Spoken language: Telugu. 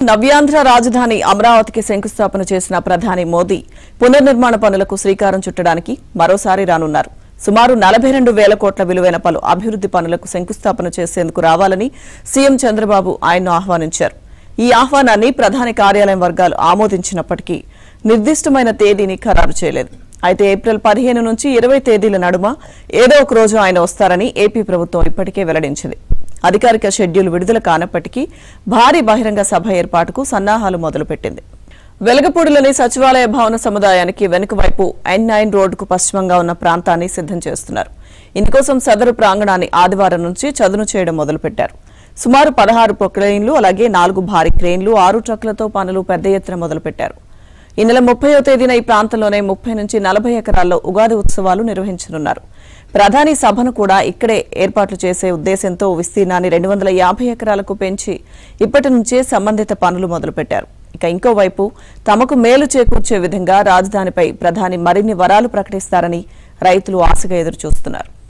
నవ్యాంధ్ర రాజధాని అమరావతికి శంకుస్థాపన చేసిన ప్రధాని మోదీ పునర్నిర్మాణ పనులకు శ్రీకారం చుట్టడానికి మరోసారి రానున్నారు. సుమారు 42,000 కోట్ల విలువైన పలు అభివృద్ధి పనులకు శంకుస్థాపన చేసేందుకు రావాలని సీఎం చంద్రబాబు ఆయన్ను ఆహ్వానించారు. ఈ ఆహ్వానాన్ని ప్రధాని కార్యాలయం వర్గాలు ఆమోదించినప్పటికీ నిర్దిష్టమైన తేదీని ఖరారు చేయలేదు. అయితే ఏప్రిల్ 15 నుంచి 20 తేదీల నడుమ ఏదో ఒక రోజు ఆయన వస్తారని ఏపీ ప్రభుత్వం ఇప్పటికే వెల్లడించింది. అధికారిక షెడ్యూల్ విడుదల కానప్పటికీ భారీ బహిరంగ సభ ఏర్పాటుకు సన్నాహాలు మొదలుపెట్టింది. వెలగపూడిలోని సచివాలయ భవన సముదాయానికి వెనుక వైపు N9 రోడ్డుకు పశ్చిమంగా ఉన్న ప్రాంతాన్ని సిద్ధం చేస్తున్నారు. ఇందుకోసం సదరు ప్రాంగణాన్ని ఆదివారం నుంచి చదును చేయడం మొదలుపెట్టారు. సుమారు 16 ప్రొక్లైన్లు, అలాగే 4 భారీ క్రేన్లు, 6 ట్రక్కులతో పనులు పెద్ద ఎత్తున మొదలుపెట్టారు. ఈ నెల 30వ తేదీన ఈ ప్రాంతంలోనే 30 నుంచి 40 ఎకరాల్లో ఉగాది ఉత్సవాలు నిర్వహించనున్నారు. ప్రధాని సభను కూడా ఇక్కడే ఏర్పాట్లు చేసే ఉద్దేశంతో విస్తీర్ణాన్ని 250 ఎకరాలకు పెంచి ఇప్పటి నుంచే సంబంధిత పనులు మొదలుపెట్టారు. ఇక ఇంకోవైపు తమకు మేలు చేకూర్చే విధంగా రాజధానిపై ప్రధాని మరిన్ని వరాలు ప్రకటిస్తారని రైతులు ఆశగా ఎదురుచూస్తున్నారు.